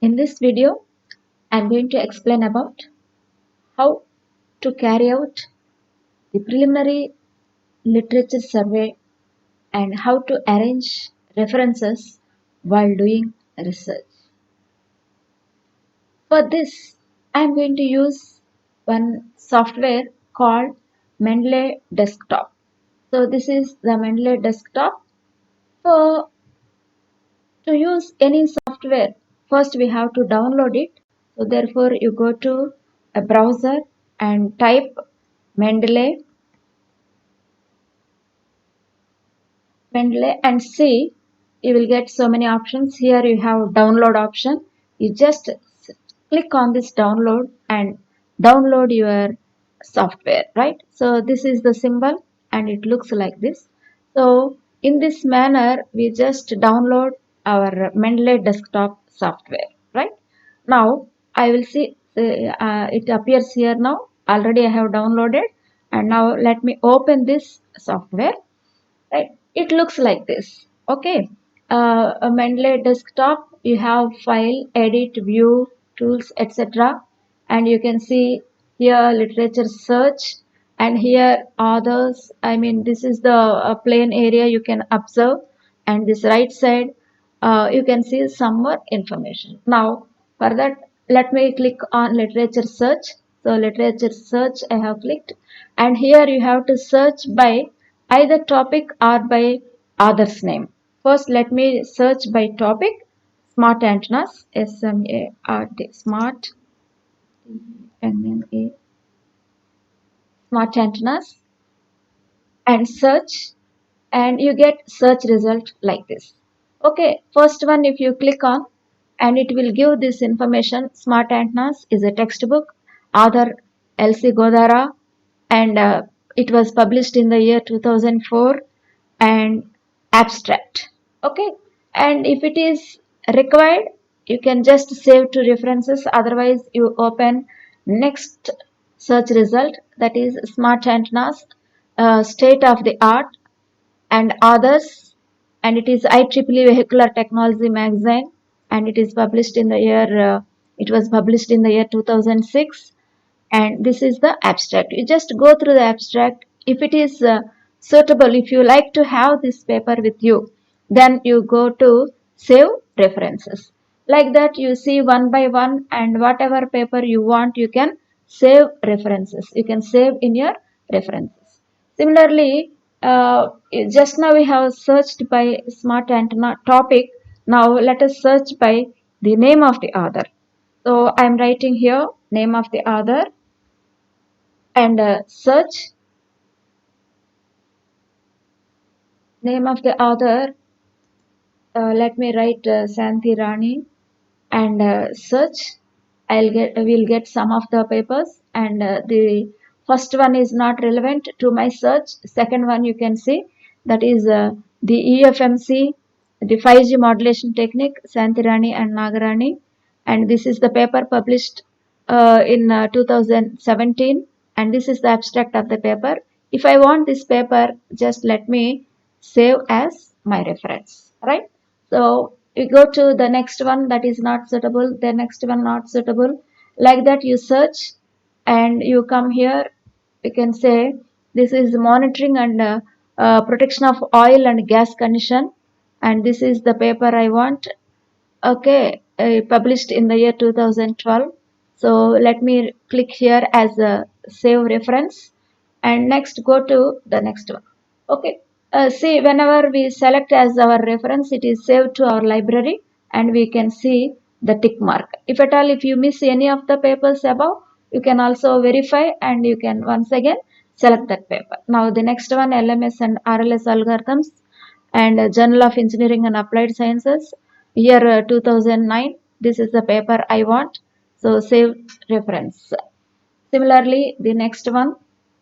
In this video, I'm going to explain about how to carry out the preliminary literature survey and how to arrange references while doing research. For this, I'm going to use one software called Mendeley Desktop. So this is the Mendeley Desktop. For to use any software, first we have to download it. So therefore you go to a browser and type Mendeley and see. You will get so many options. Here you have download option. You just click on this download and download your software, right? So this is the symbol and it looks like this. So in this manner we just download our Mendeley desktop software, right? Now I will see it appears here now. Already I have downloaded, and now let me open this software, right? It looks like this. Okay. A Mendeley desktop, you have file, edit, view, tools, etc. And you can see here literature search, and here others. I mean, this is the plain area you can observe, and this right side you can see some more information. Now for that, let me click on literature search. So literature search I have clicked, and here you have to search by either topic or by author's name. First let me search by topic. Smart antennas, SMART, smart, NMA, smart antennas, and search, and you get search result like this. Okay, first one if you click on, and it will give this information. Smart antennas is a textbook, author LC Godara, and it was published in the year 2004, and abstract. Okay, and if it is required, you can just save to references. Otherwise you open next search result, that is smart antennas, state of the art and others, and it is IEEE Vehicular Technology Magazine, and it is published in the year it was published in the year 2006, and this is the abstract. You just go through the abstract. If it is suitable, if you like to have this paper with you, then you go to save references. Like that you see one by one, and whatever paper you want you can save references. You can save in your references. Similarly, just now we have searched by smart antenna topic. Now let us search by the name of the author. So I am writing here name of the author and search. Name of the author, let me write Santhi Rani, and search. Will get some of the papers, and the first one is not relevant to my search. Second one you can see, that is the EFMC, the 5G modulation technique, Santhi Rani and Nagarani, and this is the paper published in 2017, and this is the abstract of the paper. If I want this paper, just let me save as my reference, right? So you go to the next one, that is not suitable, the next one not suitable. Like that you search, and you come here. You can say this is monitoring and protection of oil and gas condition, and this is the paper I want. Okay, published in the year 2012. So let me click here as a save reference, and next go to the next one. Okay, see, whenever we select as our reference, it is saved to our library, and we can see the tick mark. If at all if you miss any of the papers above, you can also verify, and you can once again select that paper. Now the next one, LMS and RLS algorithms, and Journal of Engineering and Applied Sciences, year 2009. This is the paper I want, so save reference. Similarly the next one,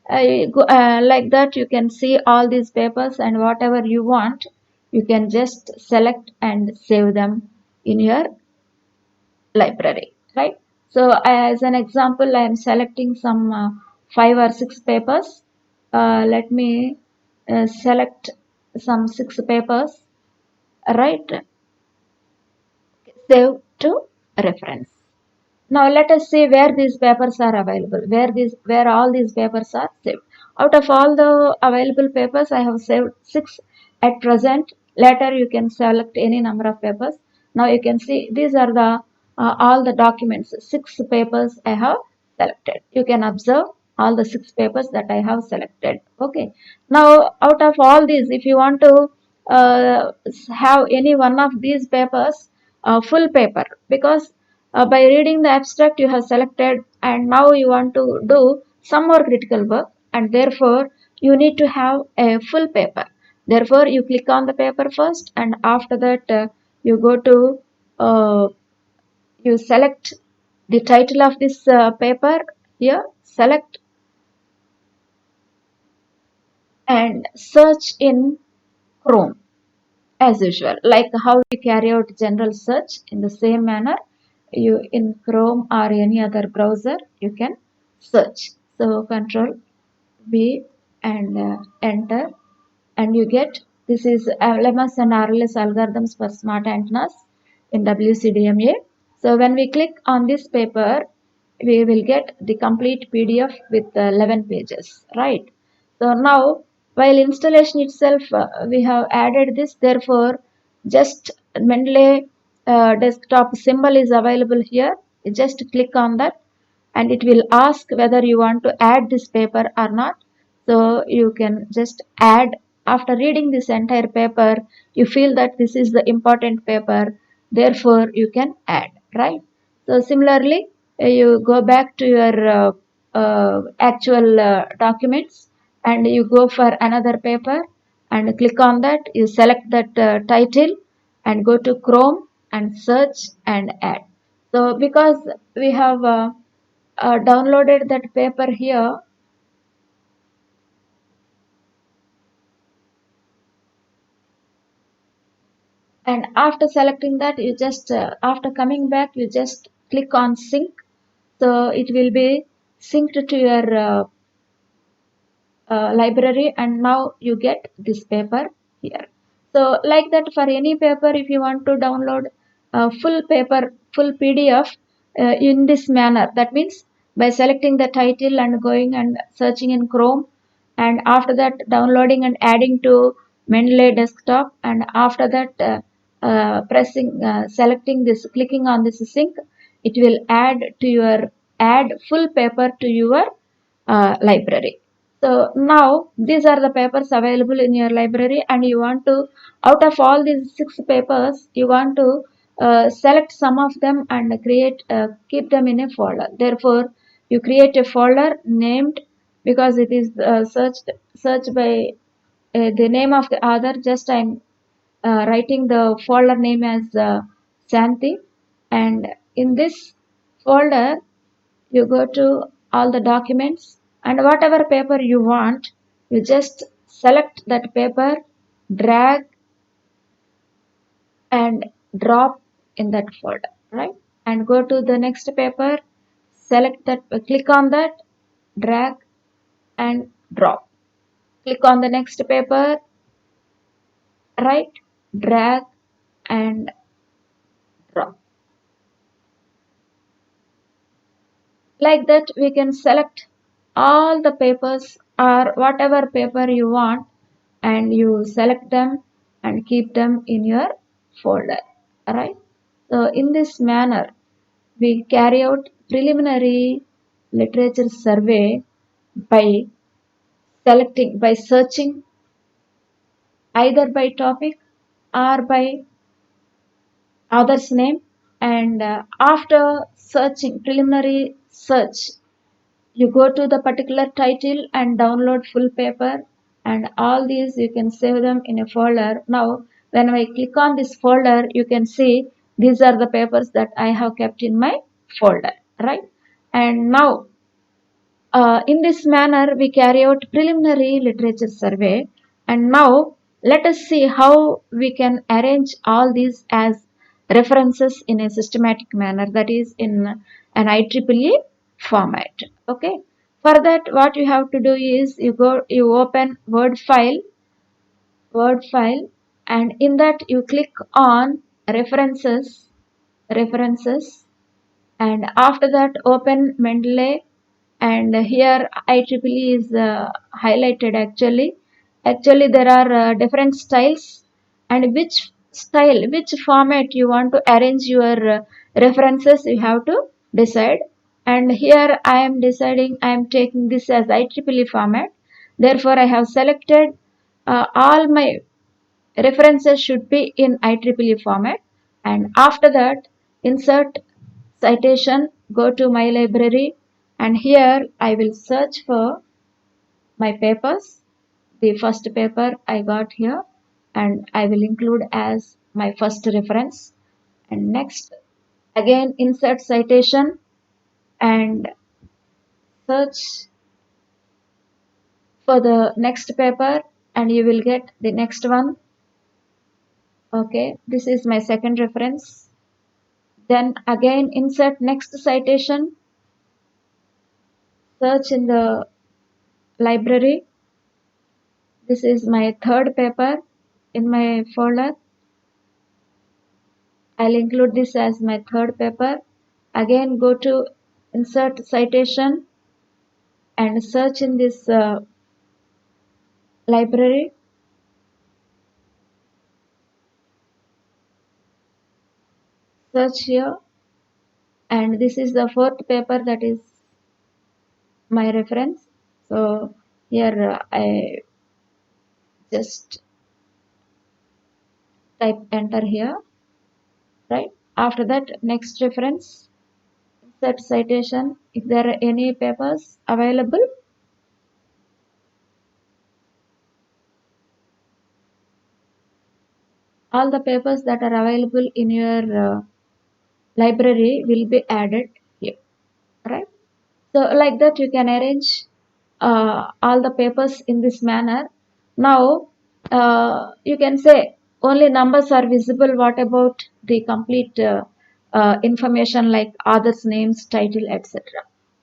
like that you can see all these papers, and whatever you want you can just select and save them in your library, right? So as an example, I am selecting some 5 or 6 papers. Let me select some 6 papers, right? Save to reference. Now let us see where these papers are available, where all these papers are saved. Out of all the available papers, I have saved 6 at present. Later you can select any number of papers. Now you can see these are the all the documents. 6 papers I have selected. You can observe all the 6 papers that I have selected. Okay. Now out of all these, if you want to uh, have any one of these papers, full paper, because by reading the abstract you have selected and now you want to do some more critical work, and therefore you need to have a full paper. Therefore you click on the paper first, and after that you go to uh, you select the title of this paper here, select and search in Chrome as usual, like how we carry out general search. In the same manner, you in Chrome or any other browser you can search. So control V and enter, and you get this is LMS and RLS algorithms for smart antennas in WCDMA. So when we click on this paper, we will get the complete PDF with 11 pages, right? So now, while installation itself, we have added this. Therefore, just Mendeley desktop symbol is available here. You just click on that, and it will ask whether you want to add this paper or not. So you can just add. After reading this entire paper, you feel that this is the important paper, therefore you can add, right? So similarly, you go back to your actual documents, and you go for another paper and click on that. You select that title and go to Chrome and search and add. So because we have downloaded that paper here, and after selecting that, you just after coming back, you just click on sync. So it will be synced to your library, and now you get this paper here. So like that, for any paper, if you want to download full paper, full PDF in this manner, that means by selecting the title and going and searching in Chrome, and after that downloading and adding to Mendeley desktop, and after that pressing selecting this, clicking on this sync, it will add full paper to your library. So now these are the papers available in your library, and you want to, out of all these 6 papers, you want to select some of them and keep them in a folder. Therefore, you create a folder named, because it is searched by the name of the author. Just I'm writing the folder name as Santi, and in this folder you go to all the documents, and whatever paper you want, you just select that paper, drag and drop in that folder, right? And go to the next paper, select that, click on that, drag and drop. Click on the next paper, right, drag and drop. Like that, we can select all the papers or whatever paper you want, and you select them and keep them in your folder, right? So in this manner, we carry out preliminary literature survey by by searching either by topic or by author's name, and after searching preliminary search, you go to the particular title and download full paper, and all these you can save them in a folder. Now when I click on this folder, you can see these are the papers that I have kept in my folder, right? And now in this manner, we carry out preliminary literature survey. And now let us see how we can arrange all these as references in a systematic manner, that is in an IEEE format. Okay. For that, what you have to do is you open Word file, and in that you click on references, references, and after that open Mendeley, and here IEEE is highlighted actually. Actually there are different styles, and which format you want to arrange your references you have to decide. And here I am deciding, I am taking this as IEEE format. Therefore I have selected all my references should be in IEEE format, and after that insert citation, go to my library, and here I will search for my papers, the first paper I got here, and I will include as my first reference. And next again insert citation and search for the next paper, and you will get the next one. Okay, this is my second reference. Then again insert next citation, search in the library. This is my third paper in my folder. I'll include this as my third paper. Again go to insert citation and search in this library. Search here, and this is the fourth paper that is my reference. So here I just type enter here, right? After that next reference, insert citation. If there are any papers available, all the papers that are available in your library will be added here, right? So like that you can arrange all the papers in this manner. Now you can say only numbers are visible. What about the complete information like author's names, title, etc.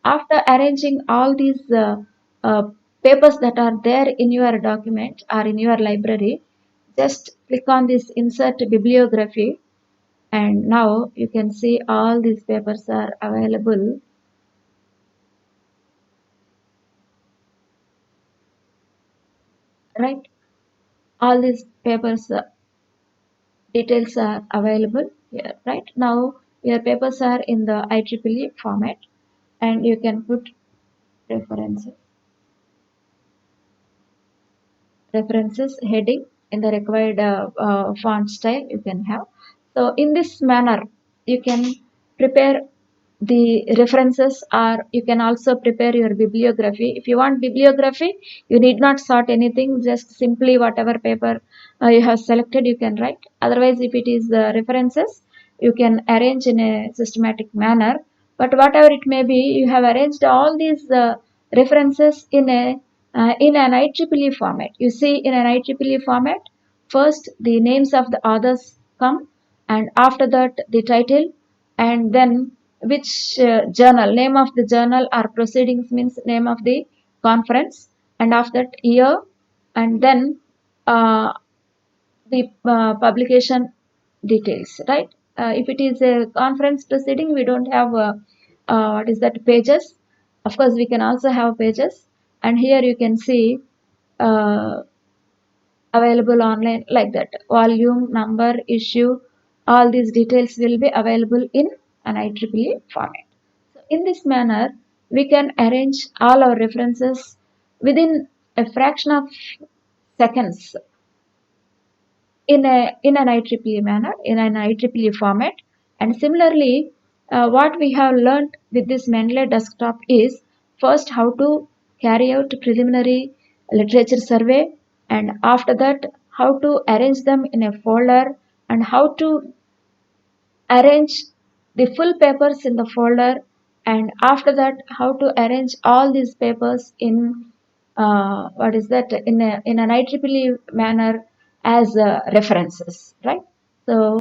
After arranging all these uh, papers that are there in your document or in your library, just click on this insert bibliography, and now you can see all these papers are available, right? All these papers details are available here, right? Now your papers are in the IEEE format, and you can put references references heading in the required font style you can have. So in this manner you can prepare the references, or you can also prepare your bibliography. If you want bibliography, you need not sort anything, just simply whatever paper you have selected you can write. Otherwise if it is the references, you can arrange in a systematic manner. But whatever it may be, you have arranged all these references in an IEEE format. You see, in an IEEE format, first the names of the authors come, and after that the title, and then which journal, name of the journal or proceedings means name of the conference, and after that year, and then uh, the publication details, right? If it is a conference proceeding, we don't have what is that, pages. Of course, we can also have pages, and here you can see uh, available online like that. Volume, number, issue, all these details will be available in an IEEE format. So in this manner, we can arrange all our references within a fraction of seconds in an IEEE manner, in an IEEE format. And similarly, what we have learned with this Mendeley desktop is first how to carry out preliminary literature survey, and after that how to arrange them in a folder, and how to arrange the full papers in the folder, and after that how to arrange all these papers in what is that, in an IEEE manner as references, right? So